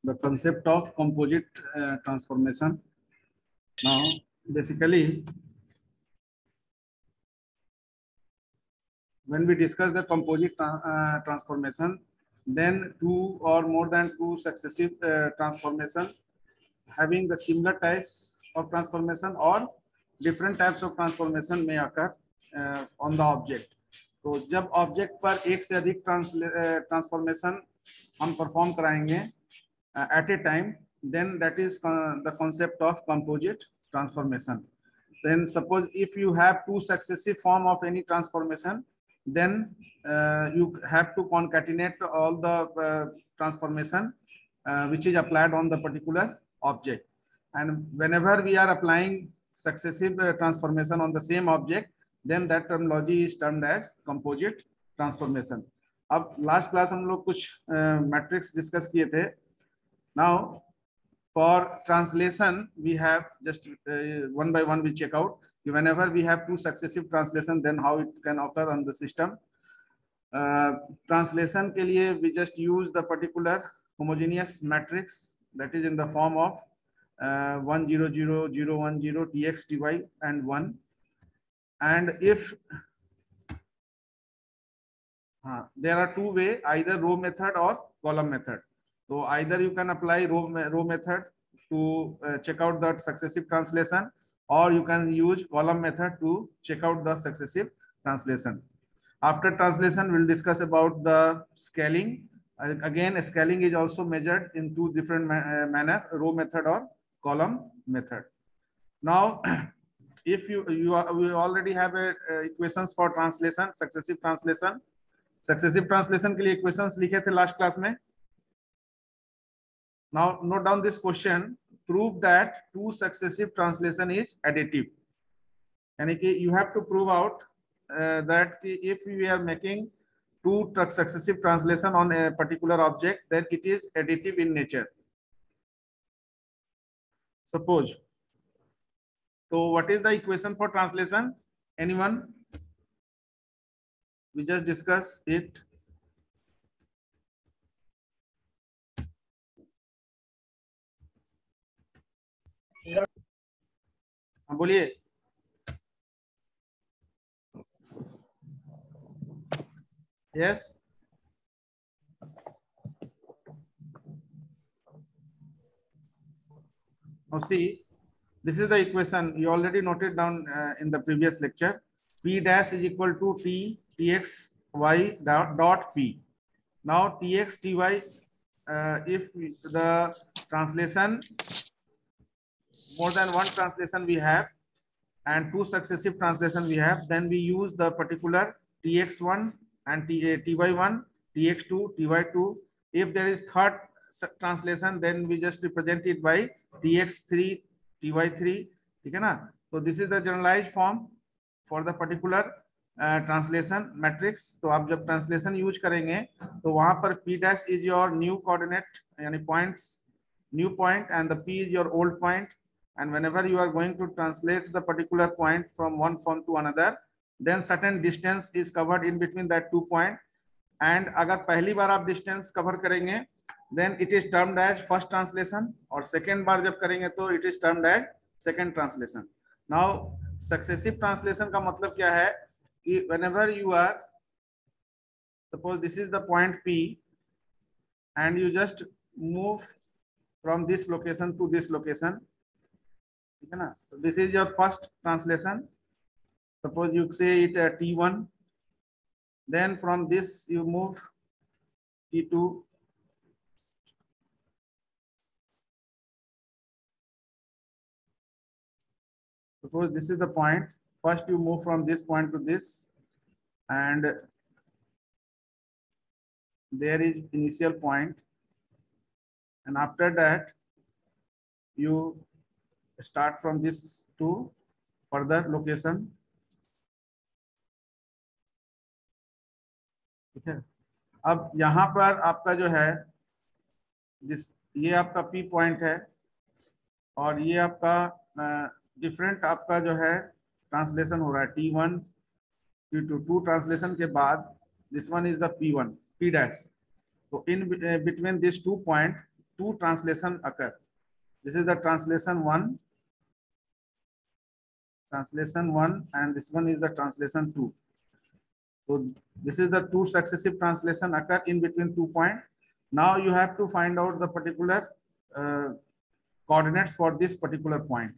the concept of composite transformation. Now, basically, when we discuss the composite transformation, then two or more than two successive transformation having the similar types of transformation or different types of transformation may occur on the object. तो जब object पर एक से अधिक transformation हम perform कराएंगे at a time, then that is the concept of composite transformation. Then suppose if you have two successive form of any transformation, then you have to concatenate all the transformation which is applied on the particular object. And whenever we are applying successive transformation on the same object, then that terminology is termed as composite transformation. अब last class हम लोग कुछ matrix discuss किए थे. Now, for translation, we have just one by one we check out. Whenever we have two successive translation, then how it can occur on the system. Translation के लिए we just use the particular homogeneous matrix that is in the form of 1 0 0 0 1 0 tx ty and 1. And if there are two ways, either row method or column method. So either you can apply row method to check out that successive translation, or you can use column method to check out the successive translation. After translation, we'll discuss about the scaling. Again, scaling is also measured in two different manner, row method or column method. Now, if we already have equations for translation, successive translation. Successive translation के लिए equations लिखे थे last class में. Now note down this question. Prove that two successive translation is additive. यानी कि you have to prove out that if we are making two successive translation on a particular object, then it is additive in nature. Suppose. So what is the equation for translation? Anyone? We just discussed it. बोलिए. Yes. Now see, this is the equation you already noted down in the previous lecture. P dash is equal to T Tx y dot P. Now Tx Ty, if the translation, more than one translation we have and two successive translation we have, then we use the particular Tx1 and Ty1, Tx2, Ty2. If there is third translation, then we just represent it by Tx3, Ty3. ठीक है ना? So this is the generalized form for the particular translation matrix. तो आप जब translation use करेंगे तो वहां पर P dash is your new coordinate यानी points, new point, and the P is your old point. And whenever you are going to translate the particular point from one form to another, then certain distance is covered in between that two point. And अगर पहली बार आप distance cover करेंगे, then it is termed as first translation. और second बार जब करेंगे तो it is termed as second translation. Now successive translation का मतलब क्या है कि whenever you are, suppose this is the point P, and you just move from this location to this location. So this is your first translation. Suppose you say it T1, then from this you move T2, suppose this is the point. First you move from this point to this, and there is initial point, and after that you start from this to further location. ठीक है. अब यहाँ पर आपका जो है ये आपका P पॉइंट है और ये आपका डिफरेंट आपका जो है ट्रांसलेशन हो रहा है T1 T2 टू ट्रांसलेशन के बाद this one is the P1 P dash. तो in between this 2 point two translation occur. This is the translation one, and this one is the translation two. So this is the two successive translation occur in between 2 points. Now you have to find out the particular coordinates for this particular point.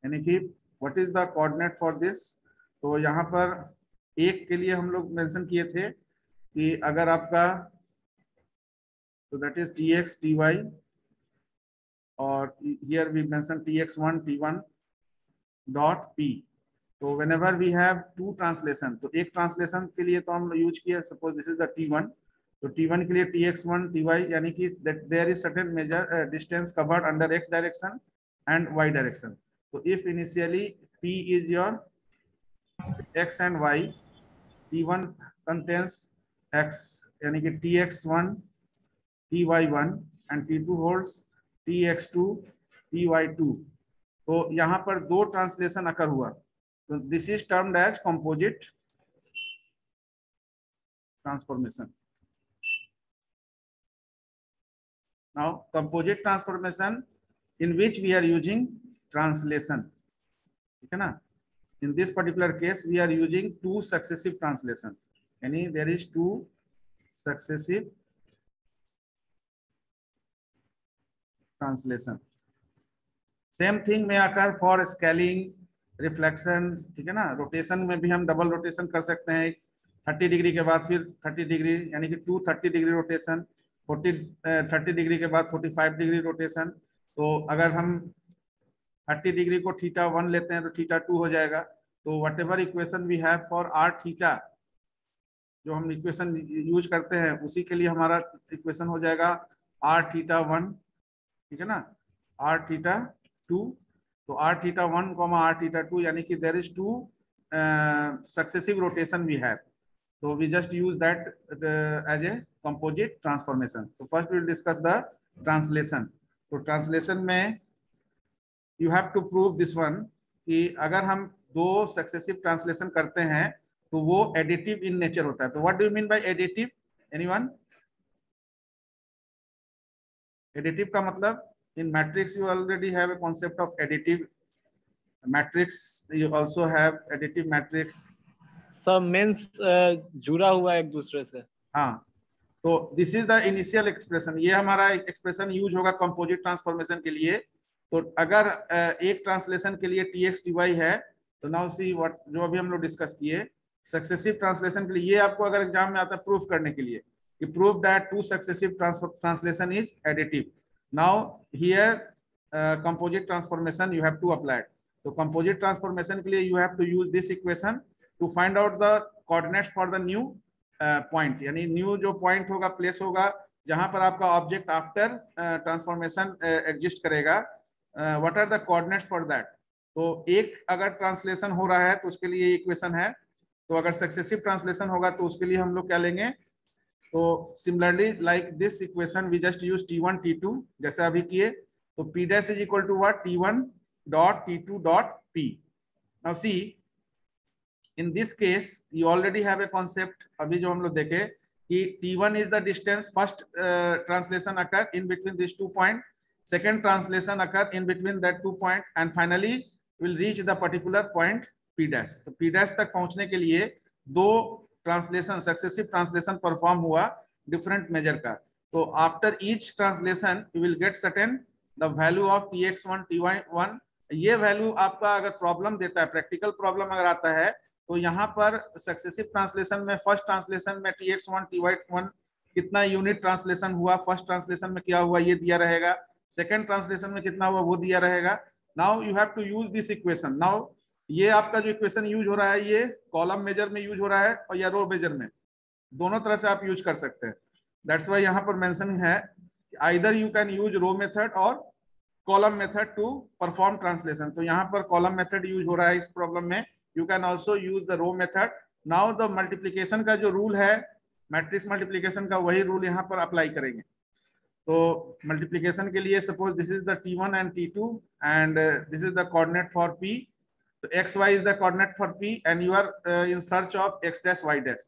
यानी कि what is the coordinate for this? तो यहाँ पर एक के लिए हम लोग मेंशन किए थे कि अगर आपका तो that is tx ty और here we mention tx1 t1 dot p. तो whenever we have two translation, तो एक translation के लिए तो हम यूज किया, suppose this is the t1, तो t1 के लिए tx1 ty यानी कि that there is certain measure distance covered under x direction and y direction. So if initially p is your x and y, t1 contains x यानी कि tx1 ty1 and t2 holds tx2 ty2. तो यहाँ पर दो translation अकर हुआ. So this is termed as composite transformation. Now composite transformation in which we are using translation. ठीक है ना? In this particular case we are using two successive translation. यानी there is two successive translation. Same thing में आकर for scaling, reflection, ठीक है ना. Rotation में भी हम डबल रोटेशन कर सकते हैं. 30 डिग्री के बाद फिर 30 डिग्री यानी कि 230 डिग्री रोटेशन, 30 डिग्री के बाद 45 डिग्री रोटेशन. तो अगर हम 30 डिग्री को θ1 लेते हैं तो θ2 हो जाएगा. तो whatever equation we have for r theta, जो हम इक्वेशन यूज करते हैं उसी के लिए हमारा इक्वेशन हो जाएगा r θ1, ठीक है ना, r θ2. तो r θ1, r θ2 यानी कि there is two successive rotation we have. तो we just use that as a composite transformation. तो first we will discuss the translation. तो ट्रांसलेशन में you have to prove this one कि अगर हम दो सक्सेसिव ट्रांसलेशन करते हैं तो वो एडिटिव इन नेचर होता है. तो what do you mean by additive? Anyone? Additive का मतलब in matrix you already have a concept of additive matrix, you also have additive matrix. सब means जुड़ा हुआ एक दूसरे से. हाँ, तो this is the initial expression. ये हमारा एक्सप्रेशन यूज होगा कंपोजिट ट्रांसफॉर्मेशन के लिए. तो अगर एक ट्रांसलेशन के लिए tx ty है तो नाउ सी व्हाट जो अभी हम लोग डिस्कस किए सक्सेसिव ट्रांसलेशन के लिए, ये आपको अगर एग्जाम में आता है प्रूफ करने के लिए कि prove that two successive translation is additive. Now here composite transformation you have to apply. So composite transformation के लिए you have to use this equation to find out the coordinates for the new point. यानी new जो point होगा place होगा जहां पर आपका object after transformation exist करेगा. What are the coordinates for that? तो एक अगर translation हो रहा है तो उसके लिए equation है. तो अगर successive translation होगा तो उसके लिए हम लोग क्या लेंगे? तो similarly like this equation we just use t1 t2 जैसे अभी किए. तो p dash is equal to what? t1 dot t2 dot p. Now see in this case you already have a concept. अभी जो हम लोग देखे कि t1 is the distance first translation occur in between this 2 point, second translation occur in between that 2 point and finally will reach the particular point p dash. तो p dash तक पहुंचने के लिए दो ट्रांसलेशन सक्सेसिव ट्रांसलेशन परफॉर्म हुआ different major का. तो after each translation you will gate certain the value of tx1 ty1. ये वैल्यू आपका अगर प्रॉब्लम देता है, प्रैक्टिकल प्रॉब्लम अगर आता है तो यहाँ पर सक्सेसिव ट्रांसलेशन में फर्स्ट ट्रांसलेशन में tx1 ty1 कितना यूनिट ट्रांसलेशन हुआ, फर्स्ट ट्रांसलेशन में क्या हुआ ये दिया रहेगा, सेकेंड ट्रांसलेशन में कितना हुआ वो दिया रहेगा. Now you have to use this equation. Now ये आपका जो इक्वेशन यूज हो रहा है ये कॉलम मेजर में यूज हो रहा है और या रो मेजर में, दोनों तरह से आप यूज कर सकते हैं. दैट्स व्हाई यहाँ पर मेंशन है either you can use row method और column method to perform translation. तो यहाँ पर कॉलम मेथड यूज हो रहा है इस प्रॉब्लम में. You can also use the row method. Now the multiplication का जो रूल है मैट्रिक्स मल्टीप्लीकेशन का, वही रूल यहाँ पर अप्लाई करेंगे. तो मल्टीप्लीकेशन के लिए suppose this is the t1 and t2 and this is the coordinate for p. So xy is the coordinate for p and you are in search of x dash y dash.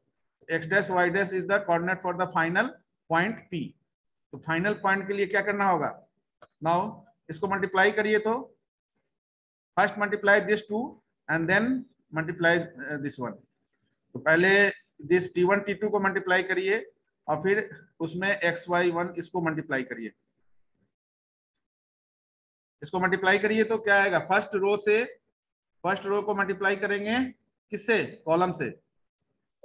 X dash y dash is the coordinate for the final point p. तो final point के लिए क्या करना होगा, now इसको multiply करिए, तो first multiply this two and then multiply this one. तो पहले दिस t1 t2 को मल्टीप्लाई करिए और फिर उसमें xy1 इसको मल्टीप्लाई करिए। इसको मल्टीप्लाई करिए तो क्या आएगा, फर्स्ट रो को मल्टीप्लाई करेंगे किससे, कॉलम से,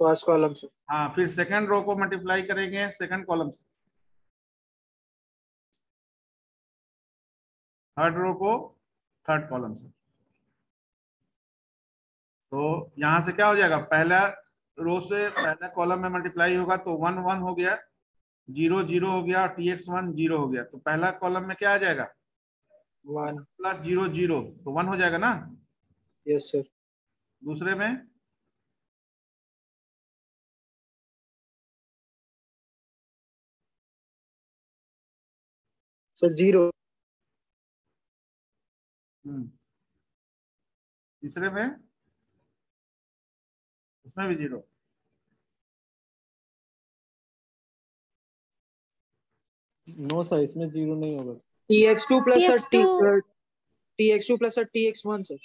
फर्स्ट कॉलम से। हाँ, फिर सेकंड रो को मल्टीप्लाई करेंगे सेकंड कॉलम से, थर्ड रो को थर्ड कॉलम से। तो यहां से क्या हो जाएगा, पहला रो से पहला कॉलम में मल्टीप्लाई होगा तो 1 1 हो गया, 0 0 हो गया और tx1 0 हो गया। तो पहला कॉलम में क्या आ जाएगा, 1 प्लस 0 0, तो 1 हो जाएगा ना। Yes sir. दूसरे में सर 0। तीसरे में उसमें भी 0। नो सर, इसमें 0 नहीं होगा। tx2 plus sir TX2 tx2 plus sir tx1 sir.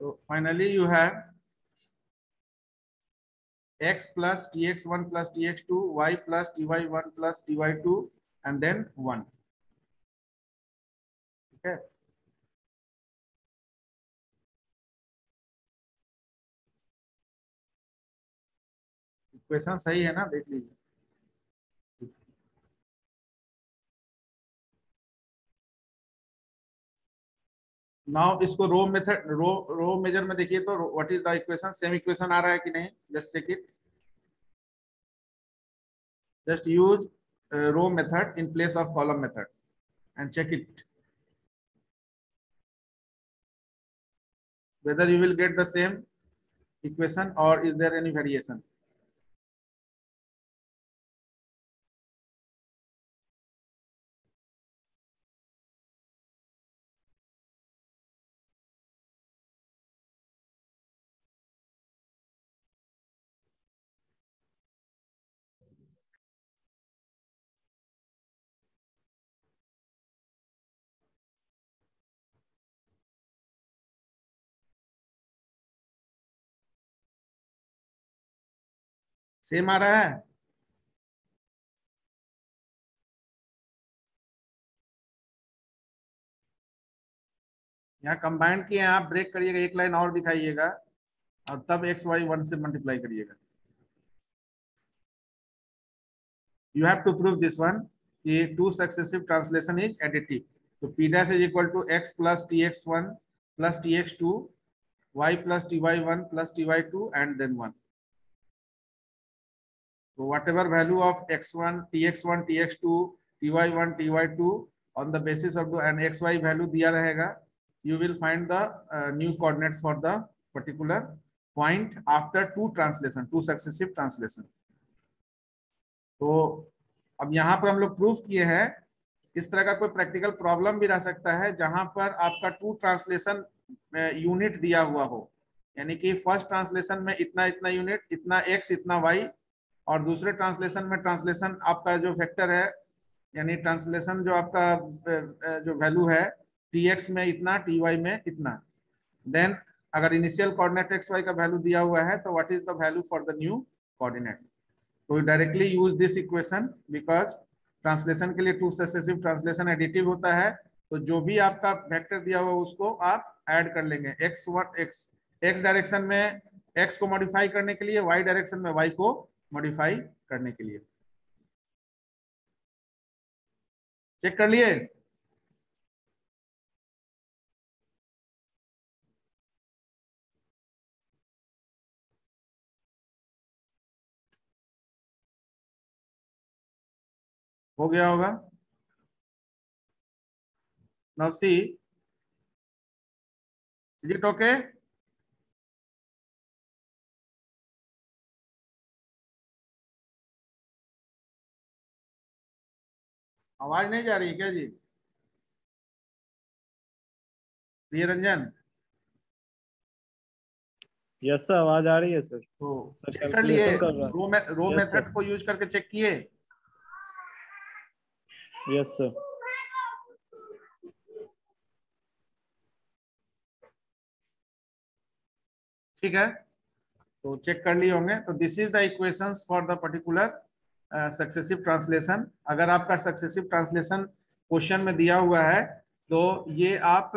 तो finally you have x plus tx1 plus tx2, y plus ty1 plus ty2 and then 1। ठीक है, इक्वेशन सही है ना, देख लीजिए। नाउ इसको रो मेथड रो मेजर में देखिए तो what is the equation, same equation आ रहा है कि नहीं, just check it. Just use row method in place of column method and check it whether you will get the same equation or is there any variation। Same आ रहा है, यहाँ combined किए आप ब्रेक करिएगा, एक लाइन और दिखाइएगा और तब xy1 से मल्टीप्लाई करिएगा। You have to prove this one कि two successive translation is additive। तो p dash is equal to x plus tx1 plus tx2, y plus ty1 plus ty2 and then 1। So whatever value of x1 tx1 tx2 ty1 ty2 on the basis of the and xy value दिया रहेगा, you will find the new coordinates for the particular point after two successive translation। तो अब यहाँ पर हम लोग proof किए हैं, इस तरह का कोई प्रैक्टिकल प्रॉब्लम भी रह सकता है जहां पर आपका टू ट्रांसलेशन यूनिट दिया हुआ हो, यानी कि फर्स्ट ट्रांसलेशन में इतना इतना यूनिट, इतना x इतना y, और दूसरे ट्रांसलेशन में ट्रांसलेशन आपका जो वेक्टर है, यानी ट्रांसलेशन जो आपका जो वैल्यू है tx में इतना, ty में इतना। देन अगर इनिशियल कोऑर्डिनेट xy का वैल्यू दिया हुआ है तो what is the value for the new coordinate. तो directly use this equation because translation के लिए टू सक्सेसिव ट्रांसलेशन एडिटिव होता है। तो जो भी आपका वेक्टर दिया हुआ उसको आप ऐड कर लेंगे, x डायरेक्शन में x को मॉडिफाई करने के लिए, y डायरेक्शन में y को मॉडिफाई करने के लिए। चेक कर लिए, हो गया होगा। Now see, is it okay? आवाज नहीं जा रही है क्या जी? प्रिय रंजन, यस सर, आवाज आ रही है सर। तो सर चेक कर लिए, कैलकुलेशन कर रहा है। रो Yes, मेथड sir. को यूज करके चेक किए। Yes sir. ठीक है, तो चेक कर लिए होंगे। तो this is the equations for the particular successive translation. अगर आपका सक्सेसिव ट्रांसलेशन क्वेश्चन में दिया हुआ है तो ये आप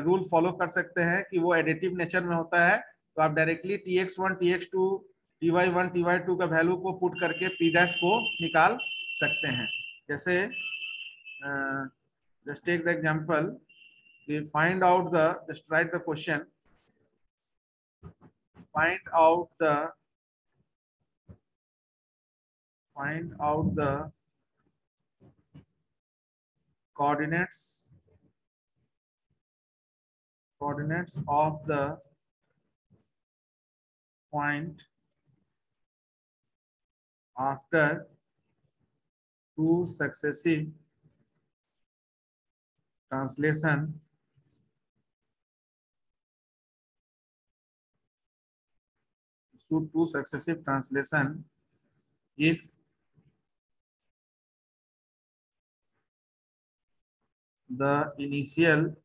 रूल फॉलो कर सकते हैं कि वो एडिटिव नेचर में होता है, तो आप directly tx1 tx2 ty1 ty2 का वैल्यू को पुट करके p डैश को निकाल सकते हैं। जैसे just take the example, we find out the, just write the question, find out the coordinates of the point after two successive translation if the initial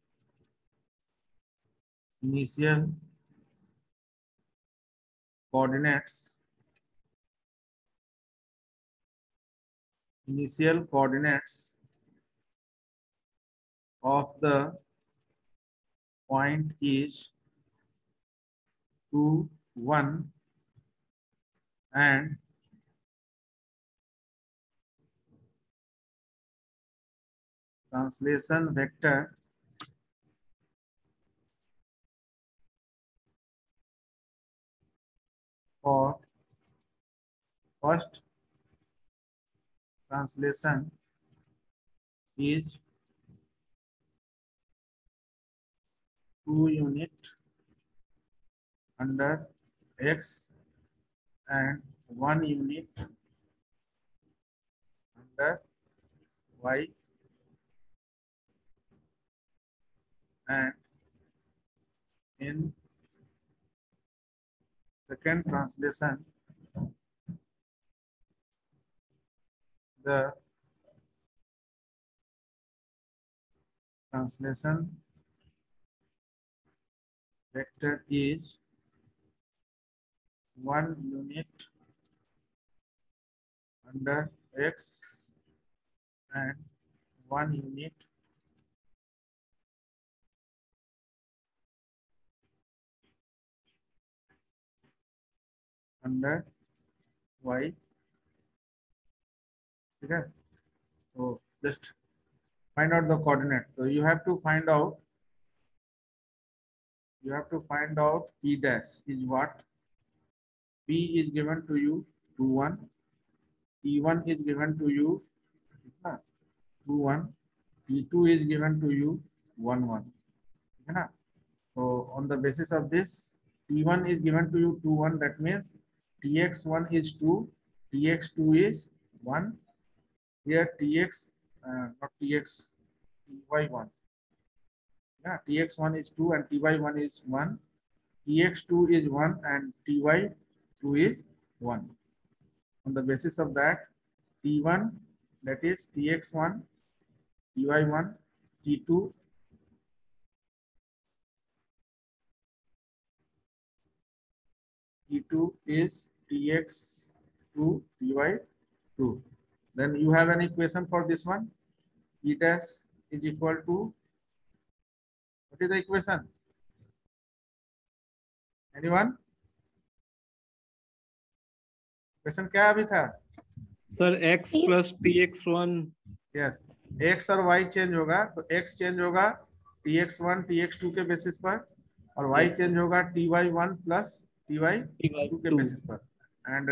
coordinates of the point is 2, 1 and translation vector for first translation is 2 unit under x and 1 unit under y, and in second translation the translation vector is 1 unit under x and 1 unit under y. Okay, so just find out the coordinate. So you have to find out p dash is what. P is given to you 2, 1. T1 is given to you 2, 1. T2 is given to you 1, 1. So on the basis of this, T1 is given to you 2, 1. That means Tx1 is 2, Tx2 is 1. Here Tx, not Tx, Ty1. Yeah, Tx1 is 2 and Ty1 is 1. Tx2 is 1 and Ty2 is 1. On the basis of that, T1, that is Tx1, Ty1, T2, T2 is Tx2, Ty2. Then you have an equation for this one. P dash is equal to, what is the equation? Anyone? Equation क्या अभी था? Sir x plus tx1। Yes, x और y change होगा, तो x change होगा tx1 tx2 के basis पर और y चेंज होगा ty1 प्लस ty2 के बेसिस पर, and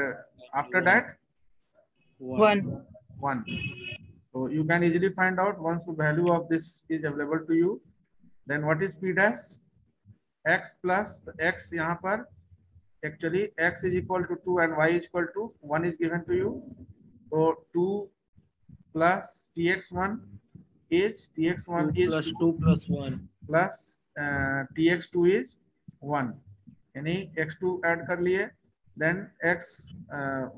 after that 1. So you can easily find out once the value of this is available to you. Then what is p dash? X plus x, यहाँ पर actually x is equal to 2 and y is equal to 1 is given to you. So 2 plus tx1 is 2 plus 2 plus 1 plus tx2 is 1. यानी x2 add कर लिए, then x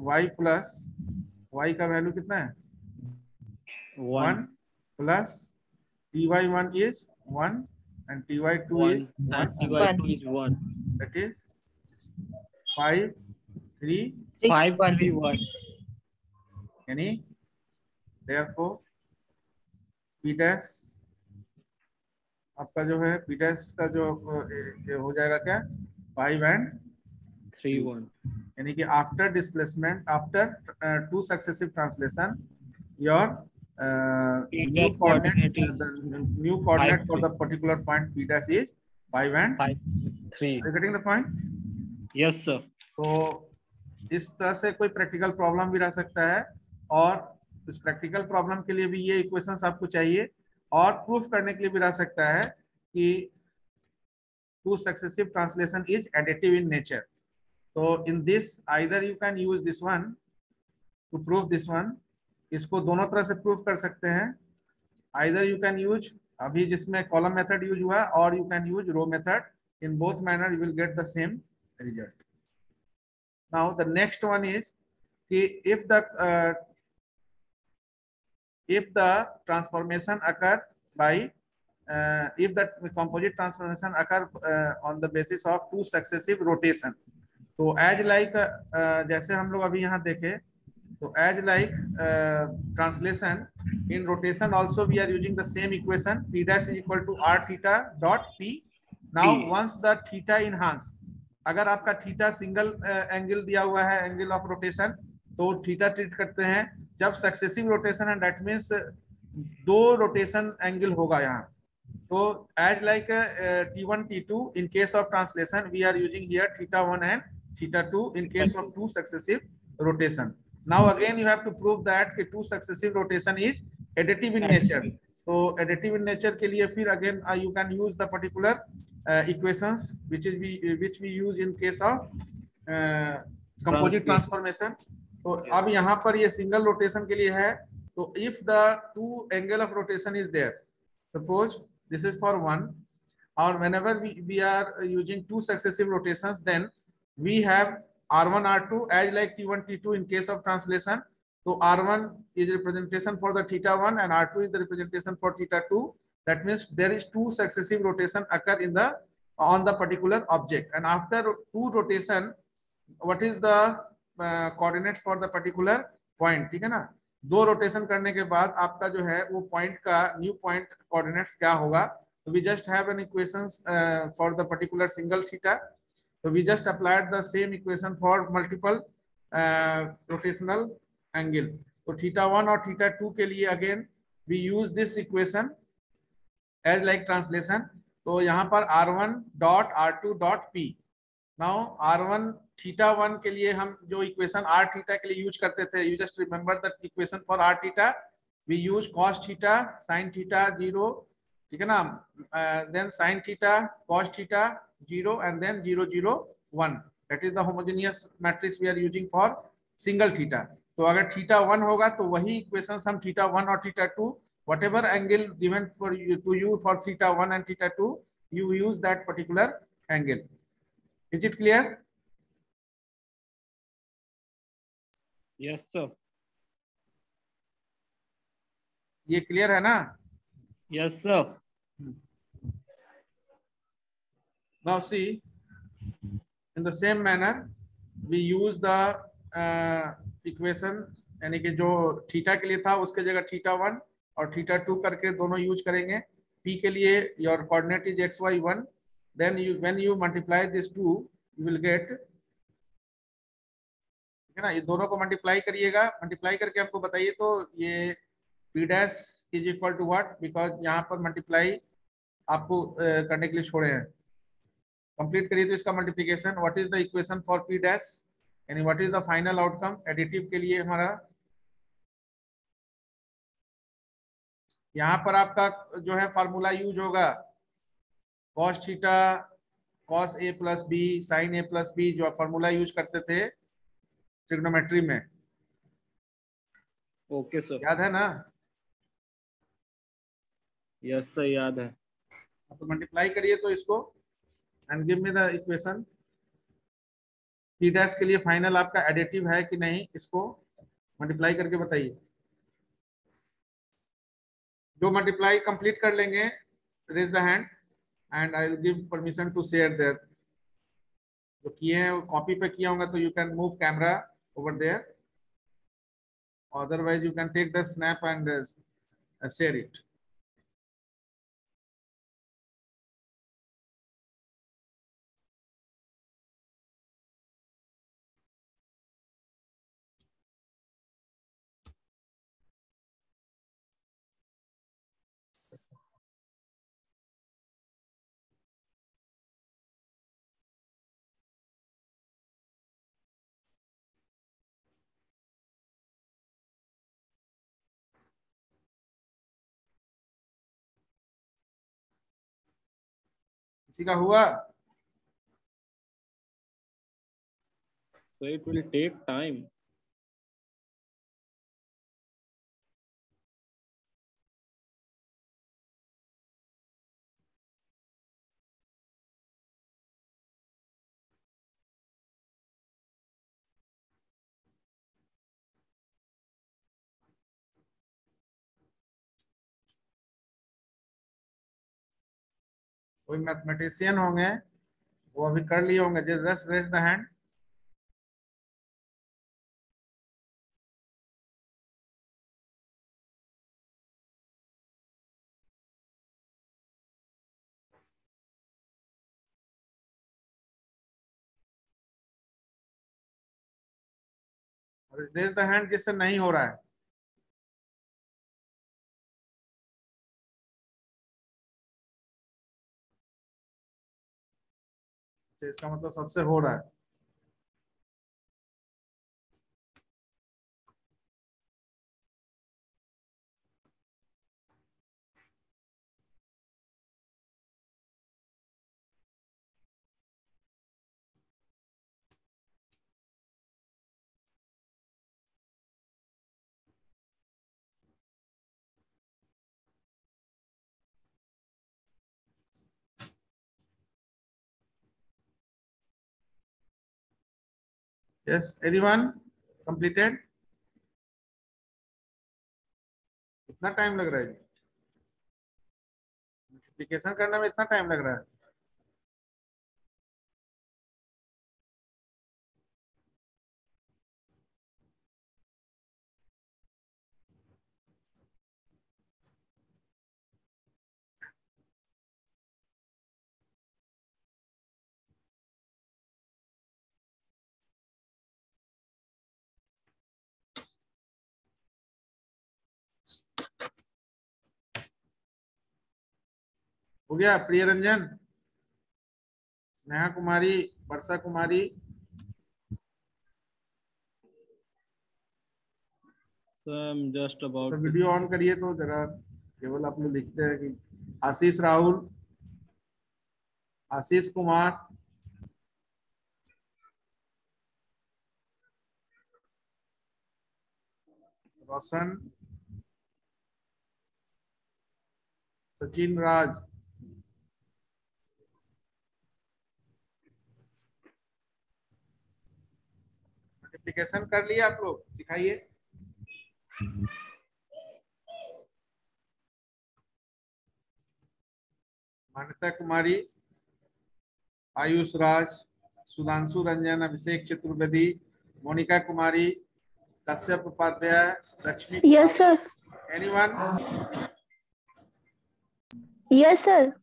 y plus y का value कितना है 1 1 प्लस ty1 is 1 and ty2 is 1 1 and ty2 is 1. that is 5 3 5 3 1. यानी therefore p dash आपका जो है p dash का जो ये हो जाएगा क्या 5 and 3 1. यानी कि after displacement after two successive translation your new coordinate for the particular point p dash is 5 and 5 3. Are you getting the point? Yes sir. तो इस तरह से कोई प्रैक्टिकल प्रॉब्लम भी रह सकता है, और इस प्रैक्टिकल प्रॉब्लम के लिए भी ये इक्वेशंस आपको चाहिए, और प्रूफ करने के लिए भी रह सकता है कि two successive translation is additive in nature. So in this either you can use this one to prove this one. इसको दोनों तरह से प्रूव कर सकते हैं. Either you can use अभी जिसमें कॉलम मेथड यूज हुआ, और you can use row method. In both manner you will get the same result. Now the next one is if the transformation occur by if the composite transformation occur on the basis of two successive rotation. तो as like जैसे हम लोग अभी यहाँ देखे, तो as like translation in rotation also we are using the same equation p dash is equal to r theta dot p. Now once the theta enhance, अगर आपका थीटा सिंगल एंगल दिया हुआ है एंगल ऑफ रोटेशन, तो theta treat करते हैं. जब successive rotation है दैट मींस दो रोटेशन एंगल होगा यहाँ. तो as like t1 t2 in case of translation we are using here theta 1 and theta 2 in case of two successive rotation. Now again you have to prove that two successive rotation is additive in nature. So additive in nature के लिए फिर again you can use the particular equations which we use in case of composite transformation. तो अब यहाँ पर ये single rotation के लिए है. तो if the two angle of rotation is there, suppose this is for one, or whenever we are using two successive rotations, then we have r1 r2 as like t1 t2 in case of translation. So r1 is representation for the theta 1 and r2 is the representation for theta 2. That means there is two successive rotation occur in the on the particular object, and after two rotation what is the coordinates for the particular point. ठीक है ना, दो rotation करने के बाद आपका जो है वो पॉइंट का न्यू पॉइंट कोऑर्डिनेट्स क्या होगा. तो we just have an equations for the particular single theta. So we just applied the same equation for multiple rotational angle. So theta 1 और theta 2 के लिए again we use this equation as like translation. तो यहाँ पर r1 dot r2 dot p. Now r1 theta 1 के लिए हम जो equation r theta के लिए use करते थे, you just remember that equation for r theta we use cos theta sin theta 0, ठीक है ना, then sin theta cos theta 0 and then 0 0 1. That is the homogeneous matrix we are using for single theta. तो अगर theta 1 होगा तो वही equations हम theta 1 और theta 2 whatever angle given for you to you for theta 1 and theta 2 you use that particular angle. Is it clear? Yes sir. ये clear है ना? Yes sir. Now see, in the same manner we use the equation, यानी कि जो theta के लिए था उसके जगह थीटा 1 और थीटा 2 करके दोनों यूज करेंगे. p के लिए your coordinate is xy1, then you when you multiply this 2 you will get, ठीक है ना, ये दोनों को मल्टीप्लाई करिएगा. मल्टीप्लाई करके हमको बताइए तो ये p dash is equal to what, because यहाँ पर मल्टीप्लाई आपको करने के लिए छोड़े हैं. कंप्लीट करिए तो इसका multiplication. What is the equation for p dash, यानी what is the final outcome additive के लिए हमारा. यहाँ पर आपका जो है फार्मूला यूज होगा cos theta cos a plus b sin a plus b, जो फार्मूला यूज करते थे ट्रिग्नोमेट्री में. Okay sir. याद है ना? यस सर याद है. तो मल्टीप्लाई करिए तो इसको and give me the equation. P dash के लिए फाइनल आपका एडिटिव है कि नहीं, इसको मल्टीप्लाई करके बताइए। जो मल्टीप्लाई कंप्लीट कर लेंगे, raise the hand and I will give permission to share there. जो किए हैं कॉपी पे किया होगा तो you can move camera over there, otherwise you can take the snap and share it. किसी का हुआ? So it will take time. कोई मैथमेटिशियन होंगे वो अभी कर लिए होंगे, just raise the hand. Raise the hand जिससे नहीं हो रहा है। तो इसका मतलब सबसे हो रहा है। Yes, anyone completed? कितना टाइम लग रहा है? मल्टीप्लिकेशन करने में इतना टाइम लग रहा है? हो गया? Priya Ranjan, Sneha Kumari, Varsha Kumari, So I'm just about सब to. वीडियो ऑन करिए तो जरा, केवल आप लोग लिखते हैं कि आशीष राहुल, आशीष कुमार, रोशन, सचिन राज। मल्टीप्लिकेशन कर लिया आप लोग? दिखाइए। Manyata Kumari, Ayush Raj, Sudhanshu Ranjan, Abhishek Chaturvedi, Monika Kumari, Kashyap Upadhyay, Lakshmi. Yes, sir. Anyone? Yes, sir.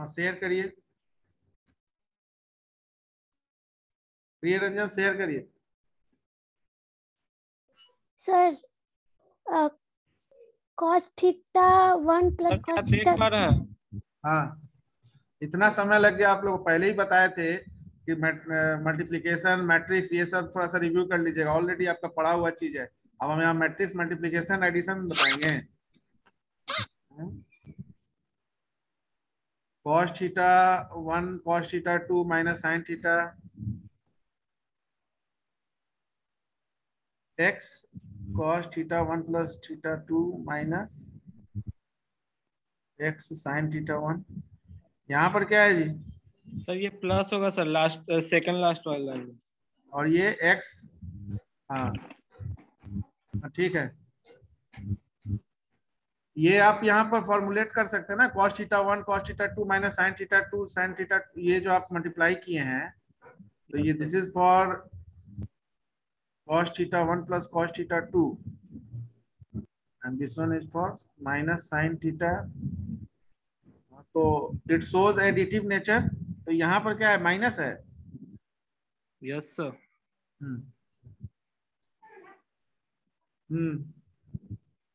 हाँ शेयर करिए, प्रिय रंजन शेयर करिए। Sir cos theta 1 plus sir क्या cos देख थीटा। पा रहे हैं? हाँ इतना समय लग गया, आप लोग पहले ही बताए थे कि मल्टीप्लिकेशन मैट्रिक्स ये सब थोड़ा सा रिव्यू कर लीजिएगा, ऑलरेडी आपका पढ़ा हुआ चीज है। अब हम यहाँ मैट्रिक्स मल्टीप्लिकेशन एडिशन बताएंगे। cos theta 1 cos theta 2 minus sin theta x cos theta 1 plus theta 2 minus x sin theta 1। यहाँ पर क्या है जी? सर ये प्लस होगा सर, लास्ट सेकंड लास्ट वाला है। और ये x, हाँ ठीक है, ये आप यहाँ पर फॉर्मुलेट कर सकते हैं ना, cos theta 1 cos theta 2 minus sin theta 2 sin theta, ये जो आप मल्टीप्लाई किए हैं, तो ये this is for cos theta 1 plus cos theta 2 and this one is for minus sin theta. तो इट शोज एडिटिव नेचर, तो यहाँ पर क्या है, माइनस है। Yes sir.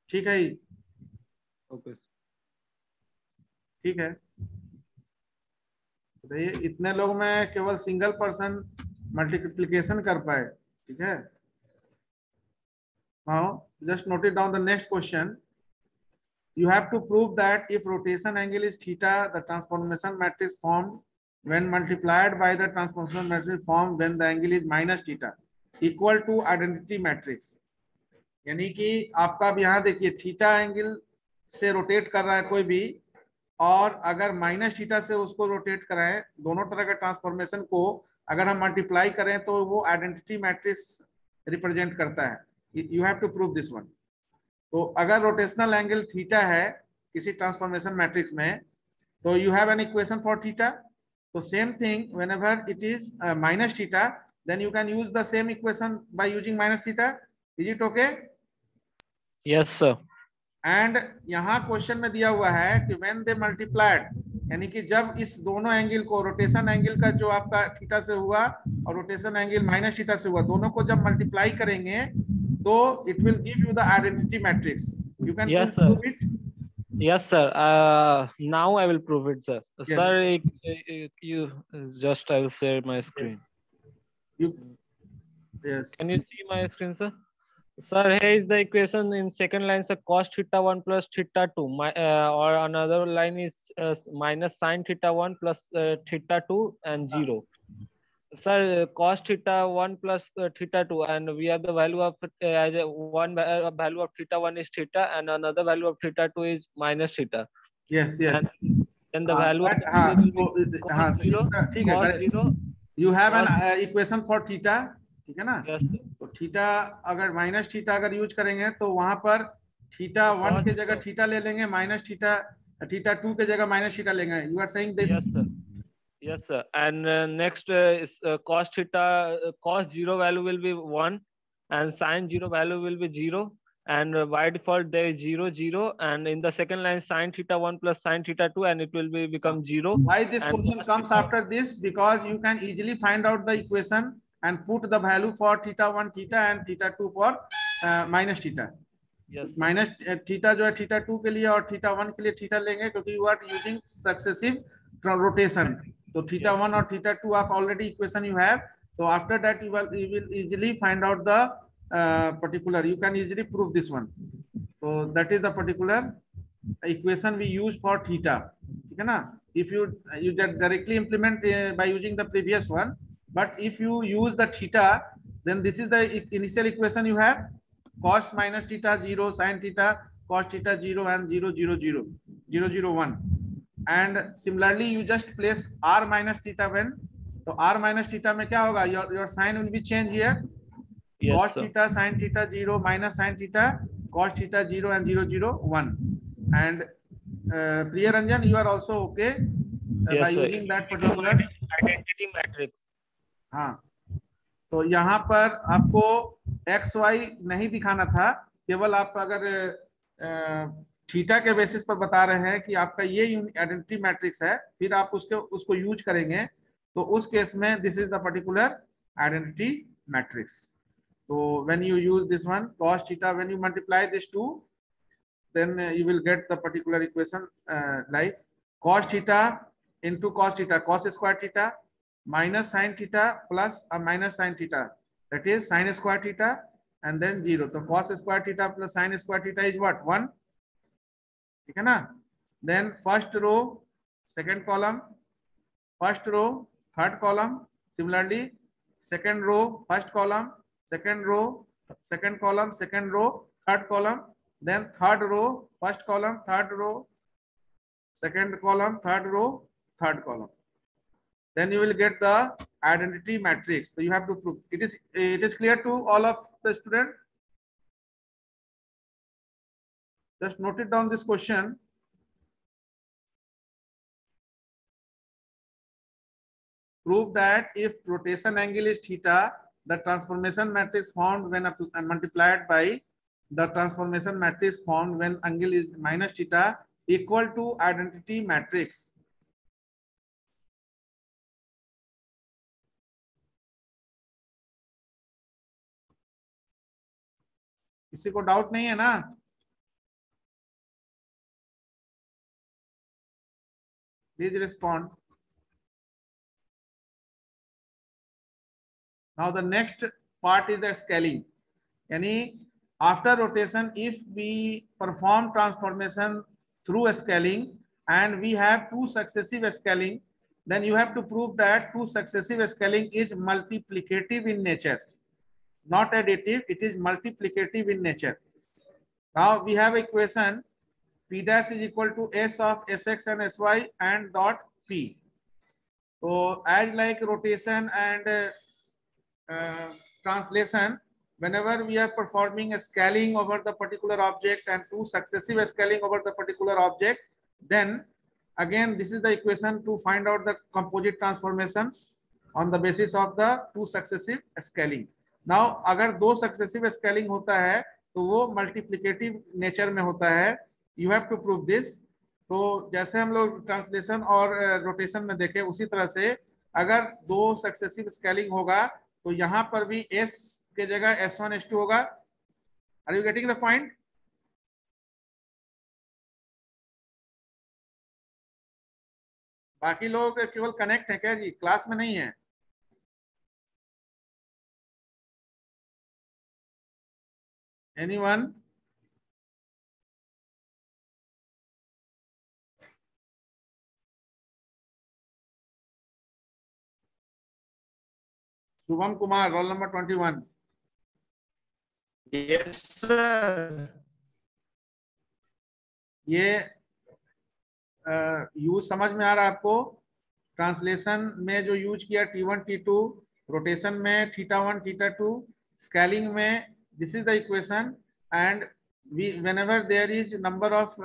ठीक है, ओके ठीक है। तो ये इतने लोग में केवल सिंगल पर्सन मल्टीप्लिकेशन कर पाए, ठीक है। Now just note it down the next question. You have to prove that if rotation angle is theta, the transformation matrix formed when multiplied by the transformation matrix formed when the angle is minus theta equal to identity matrix। यानी कि आपका अब यहाँ देखिए theta angle से rotate कर रहा है कोई भी, और अगर माइनस थीटा से उसको रोटेट कराएं, दोनों तरह का ट्रांसफॉर्मेशन को अगर हम मल्टीप्लाई करें तो वो आइडेंटिटी मैट्रिक्स रिप्रेजेंट करता है। You have to prove this one. तो अगर रोटेशनल एंगल थीटा है किसी ट्रांसफॉर्मेशन मैट्रिक्स में, तो you have an equation for theta. तो same thing whenever it is minus theta, then you can use the same equation by using minus theta. Is it okay? Yes sir. And यहाँ question में दिया हुआ है कि when they multiplied, यानी कि जब इस दोनों एंगल को, रोटेशन एंगल का जो आपका थीटा से हुआ और रोटेशन एंगल माइनस थीटा से हुआ, दोनों को जब मल्टीप्लाई करेंगे तो it will give you the identity matrix. You can prove it? Yes sir. Now I will prove it sir. Yes. Sir, you just I will share my screen. Yes. Can you see my screen sir? Sir, here is the equation in second line, sir. Cos theta 1 plus theta 2. Or another line is minus sin theta 1 plus theta 2 and 0. Sir, cos theta 1 plus theta 2, and we have the value of one value of theta 1 is theta, and another value of theta 2 is minus theta. Yes, yes. And then the value of cos 0, cos 0. You have an equation for theta, ठीक है ना? Yes sir. तो theta अगर minus theta अगर use करेंगे तो वहां पर थीटा 1 के जगह थीटा ले लेंगे, माइनस थीटा, थीटा 2 के जगह माइनस थीटा लेंगे। You are saying this? Yes sir. Yes sir. And next is cos theta, cos 0 value will be 1 and sin 0 value will be 0, and by default there is 0 0, and in the second line sin theta 1 plus sin theta 2, and it will be become 0. Why this question comes after this? Because you can easily find out the equation and put the value for theta 1 theta and theta 2 for minus theta. Yes. Minus theta जो है theta 2 के लिए और theta 1 के लिए theta लेंगे, क्योंकि you are using successive rotation. तो थीटा 1 और थीटा 2 आप ऑलरेडी इक्वेशन यू हैव, तो after that you will easily find out the particular, you can easily prove this one. So that is the particular equation we use for theta, ठीक है ना? If you just directly implement by using the previous one, but if you use the theta, then this is the initial equation you have: cos minus theta 0, sin theta, cos theta 0 and 0 0 0 0 0 1. And similarly you just place r minus theta when, तो r minus theta में क्या होगा? Your sign will be changed here. Yes, cos sir. theta sin theta 0 minus sin theta cos theta 0 and 0 0 1. And Priya Ranjan, you are also okay Yes, by sir. using that particular Identity matrix. हाँ, तो यहाँ पर आपको x y नहीं दिखाना था, केवल आप अगर थीटा के बेसिस पर बता रहे हैं कि आपका ये आइडेंटिटी मैट्रिक्स है, फिर आप उसको यूज करेंगे, तो उस केस में this is the particular identity matrix. So when you use this one cos theta, when you multiply this two, then you will get the particular equation like cos theta into cos theta, cos square theta minus sin theta plus a minus sin theta, that is sin square theta and then 0. So cos square theta plus sin square theta is what? 1. ठीक है ना? Then first row, second column, first row, third column. Similarly, second row, first column, second row, second column, second row, third column, then third row, first column, third row, second column, third row, third column. Then you will get the identity matrix. So you have to prove it is clear to all of the student. Just note it down this question. Prove that if rotation angle is theta, the transformation matrix formed when multiplied by the transformation matrix formed when angle is minus theta equal to identity matrix. किसी को doubt नहीं है ना? Please respond. Now the next part is the scaling. Yani after rotation, if we perform transformation through scaling and we have two successive scaling, then you have to prove that two successive scaling is multiplicative in nature, not additive. It is multiplicative in nature. Now we have equation P dash is equal to S of Sx and Sy and dot P. So as like rotation and translation, whenever we are performing a scaling over the particular object and two successive scaling over the particular object, then again this is the equation to find out the composite transformation on the basis of the two successive scaling. Now अगर दो successive scaling होता है तो वो multiplicative nature में होता है. You have to prove this. तो जैसे हम लोग ट्रांसलेशन और रोटेशन में देखें उसी तरह से अगर दो सक्सेसिव स्केलिंग होगा तो यहाँ पर भी s के जगह s1 s2 होगा. Are you getting the point? बाकी लोग केवल कनेक्ट है क्या जी, क्लास में नहीं है? Anyone? Shubham Kumar, roll number 21. Yes sir. ये यूज समझ में आ रहा है आपको? ट्रांसलेशन में जो यूज किया T1 T2, रोटेशन में θ1 θ2, स्केलिंग में this is the equation and whenever there is number of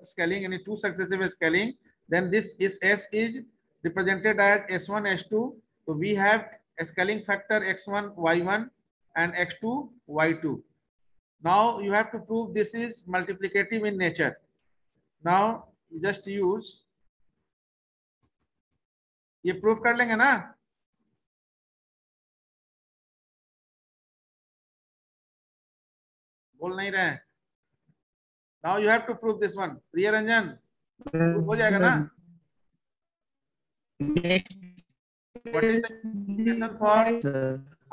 scaling in two successive scaling, then this is S is represented as S1 S2. So we have a scaling factor x1 y1 and x2 y2. Now you have to prove this is multiplicative in nature. Now just use ये proof कर लेंगे ना? बोल नहीं रहे हैं. Now you have to prove this one. प्रिय रंजन हो जाएगा ना? What is the equation for?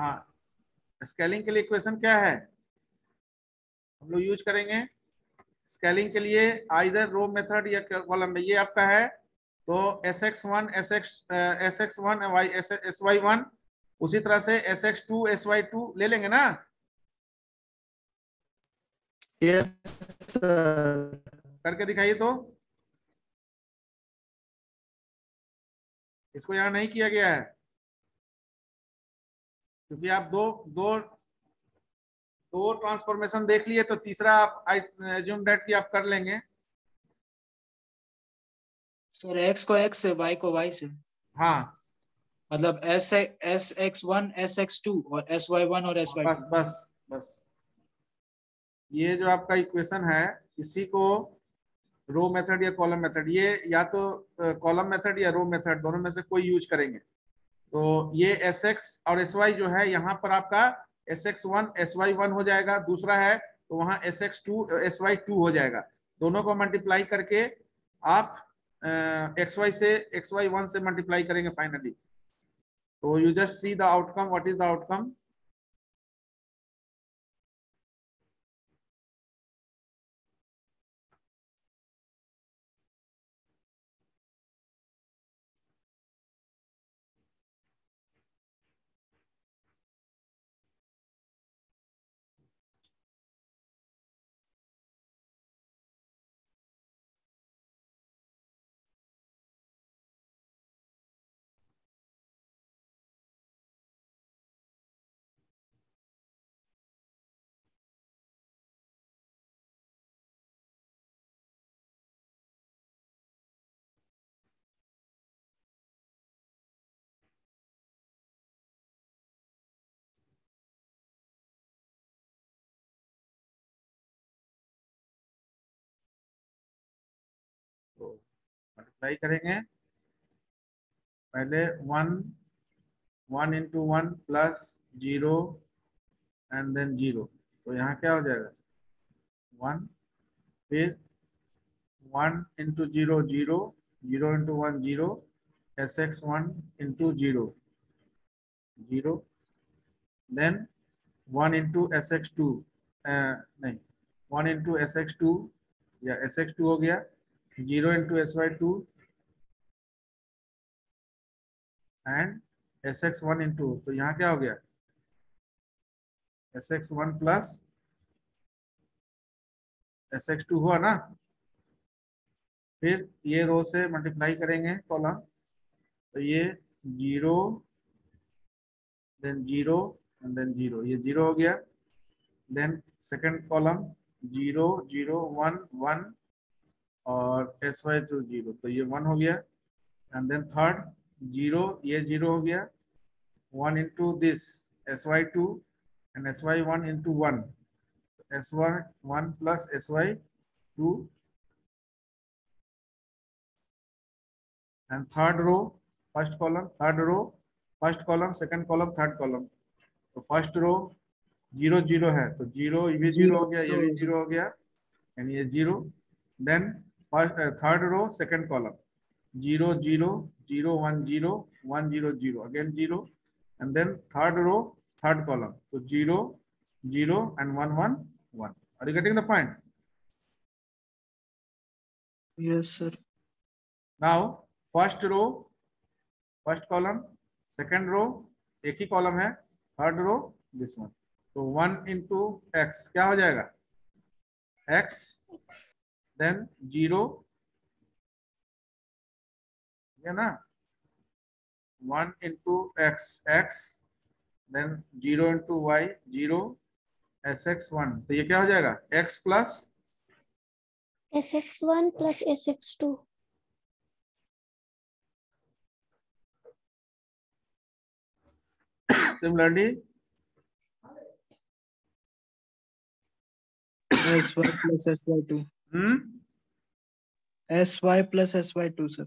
हाँ, स्केलिंग के लिए इक्वेशन क्या है हम लोग यूज करेंगे? स्केलिंग के लिए आइदर रो मेथड या कॉलम में. ये आपका है तो sx1 sx1 sy1, उसी तरह से sx2 sy2 ले लेंगे ना? Yes sir. करके दिखाइए तो. इसको यहाँ नहीं किया गया है क्योंकि आप दो ट्रांसफॉर्मेशन देख लिए, तो तीसरा आप एज्यूम दैट कि आप कर लेंगे. सर x को x से y को y से. हाँ, मतलब sx1 sx2 और sy1 और sy2. बस ये जो आपका इक्वेशन है इसी को रो मेथड या कॉलम मेथड, ये या तो कॉलम मेथड या रो मेथड दोनों में से कोई यूज करेंगे। तो ये एस एक्स और एस वाई जो है यहाँ पर आपका S X one S Y one हो जाएगा, दूसरा है तो वहाँ S X two S Y two हो जाएगा। दोनों को मल्टीप्लाई करके आप एक्स वाई से एक्स वाई वन से मल्टीप्लाई करेंगे फाइनली। तो you just see the outcome, what is the outcome. तो मल्टीप्लाई करेंगे पहले 1 इंटू 1 प्लस 0 एंड देन 0, तो यहाँ क्या हो जाएगा 1, फिर 1 into 0 0, 0 into 1 0, S X 1 into 0 0, then 1 into S X 2, नहीं 1 इंटू एस एक्स 2 या एस एक्स 2 हो गया, 0 into S Y 2 and S X 1 into, तो यहाँ क्या हो गया S X 1 plus S X 2 हुआ ना। फिर ये रो से मल्टीप्लाई करेंगे कॉलम, तो ये 0 देन 0 एंड देन 0, ये 0 हो गया। देन सेकंड कॉलम 0 0 1 1 और एस वाई टू 0, तो ये 1 हो गया। एंड देन थर्ड 0, ये 0 हो गया, 1 into this S Y 2 and S Y 1 into 1, S Y 1 plus S Y 2, and third row first column, third row first column, second column third column. तो first row 0 0 है, तो 0 ये भी 0 हो गया, ये भी 0 हो गया एंड ये 0। Then first third row second column 0 0 0 1 0 1 0 0 again 0, and then third row third column, तो 0 0 and 1 1 1। Are you getting the point? Yes, sir. Now first row first column, second row एक ही कॉलम है, थर्ड रो दिस वन, तो 1 into x क्या हो जाएगा x, then 0 है ना, 1 into X X, then 0 into Y 0, S X 1, तो ये क्या हो जाएगा X plus SX1 plus SX2. Similarly SY plus SY2. SY plus SY2, sir.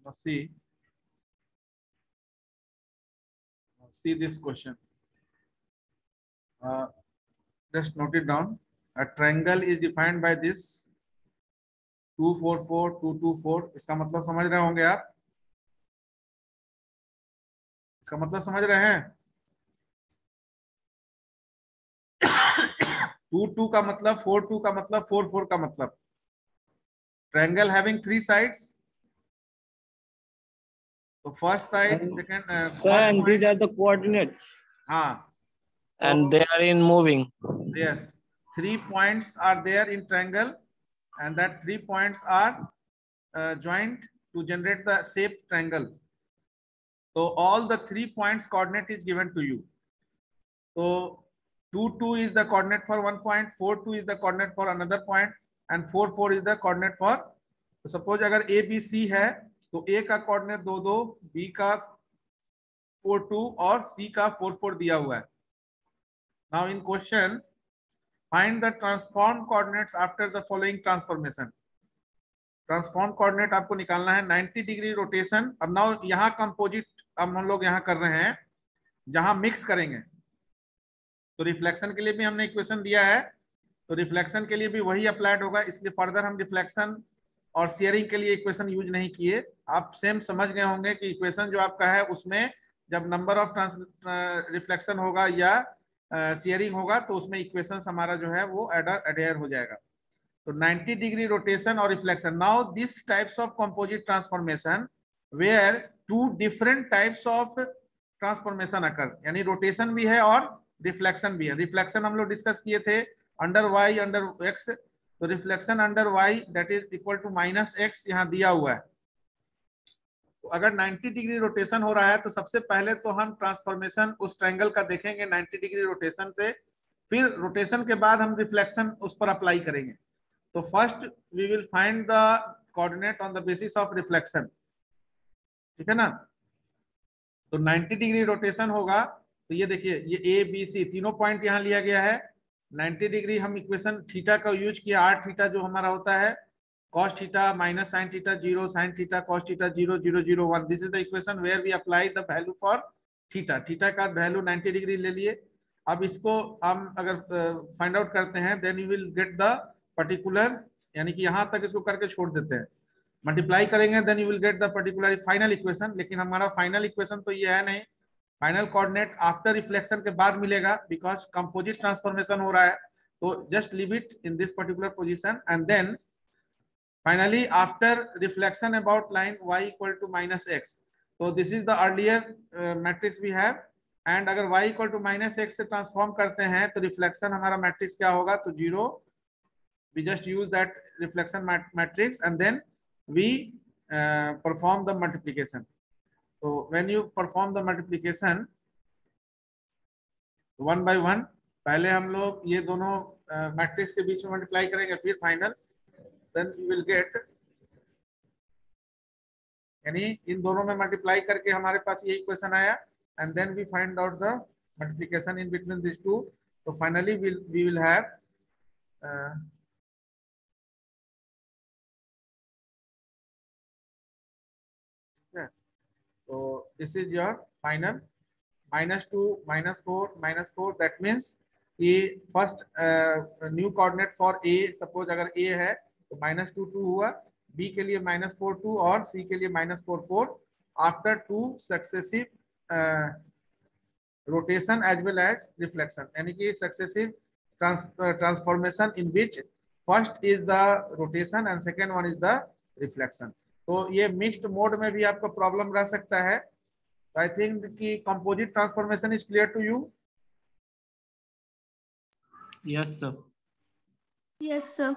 Now see this question. Just note it down. A triangle is defined by this 2 4 4 2 2 4. इसका मतलब समझ रहे होंगे आप, इसका मतलब समझ रहे हैं। 2 2 का मतलब 4 2 का मतलब 4 4 का मतलब triangle having 3 sides. So first side, second Sir, and these are the coordinates. हाँ, And they are in moving. yes, 3 points are there in triangle, and that 3 points are joined to generate the shape triangle. So all the 3 points coordinate is given to you. So 2, 2 is the coordinate for one point, 4, 2 is the coordinate for another point, and 4, 4 is the coordinate for. तो suppose अगर A B C है तो ए का coordinate 2, 2, B का 4, 2 और सी का 4, 4 दिया हुआ है. Now in question find the transform coordinates after the following transformation. Transform coordinate आपको निकालना है 90 डिग्री रोटेशन. अब नाउ यहाँ कंपोजिट अब हम लोग यहाँ कर रहे हैं जहां मिक्स करेंगे. तो रिफ्लेक्शन के लिए भी हमने इक्वेशन दिया है, तो रिफ्लेक्शन के लिए भी वही अप्लाइड होगा, इसलिए फर्दर हम रिफ्लेक्शन और शेयरिंग के लिए इक्वेशन यूज नहीं किए. आप सेम समझ गए होंगे कि इक्वेशन जो आपका है उसमें जब नंबर ऑफ रिफ्लेक्शन होगा या शेयरिंग होगा तो उसमें इक्वेशन हमारा जो है वो एडहेयर हो जाएगा. तो 90 डिग्री रोटेशन और reflection. Now this types of composite transformation where 2 different types of transformation occur, यानी रोटेशन भी है और रिफ्लेक्शन भी है. रिफ्लेक्शन हम लोग डिस्कस किए थे अंडर वाई अंडर एक्स, तो reflection under Y that is equal to -x यहाँ दिया हुआ है. तो अगर 90 डिग्री रोटेशन हो रहा है तो सबसे पहले तो हम ट्रांसफॉर्मेशन उस ट्रायंगल का देखेंगे 90 डिग्री रोटेशन से, फिर रोटेशन के बाद हम रिफ्लेक्शन उस पर अप्लाई करेंगे. तो first we will find the coordinate on the basis of reflection. ठीक है ना. तो 90 डिग्री रोटेशन होगा तो ये देखिए ये ए बी सी तीनों पॉइंट यहाँ लिया गया है. 90 डिग्री हम इक्वेशन थीटा का यूज किया. आर थीटा जो हमारा होता है cos theta minus sin theta 0, sin theta cos theta 0, 0, 0, 1. This is the equation where we apply the value for theta. Theta का वैल्यू 90 डिग्री ले लिए. अब इसको हम अगर फाइंड आउट करते हैं then you will get the particular, यानी कि यहाँ तक इसको करके छोड़ देते हैं, मल्टीप्लाई करेंगे then you will get the particular final equation. लेकिन हमारा फाइनल इक्वेशन तो ये है नहीं, फाइनल कोऑर्डिनेट आफ्टर रिफ्लेक्शन के बाद मिलेगा बिकॉज कंपोजिट ट्रांसफॉर्मेशन हो रहा है. तो just leave it in this particular position and then finally after reflection about line y equal to -x. तो this is the earlier matrix we have, and अगर y equal to -x से transform करते हैं तो reflection हमारा matrix क्या होगा, तो 0. We just use that reflection matrix and then we perform the multiplication. So when you perform the multiplication one by one, पहले हम लोग ये दोनों मैट्रिक्स के बीच में मल्टीप्लाई करेंगे, फिर final, then you will get, यानी इन दोनों में मल्टीप्लाई करके हमारे पास ये इक्वेशन आया and then we find out the multiplication in between these two. So finally we will have so this is your final -2 -4 -4. that means ये first new coordinate for a, suppose अगर ए है तो -2 2 हुआ, B के लिए -4 2 और सी के लिए -4 4 after 2 successive rotation as well as reflection, यानी कि successive transformation in which first is the rotation and second one is the reflection. तो ये मिक्स्ड मोड में भी आपका प्रॉब्लम रह सकता है. आई थिंक कि composite transformation is clear to you. Yes, sir. Yes, sir.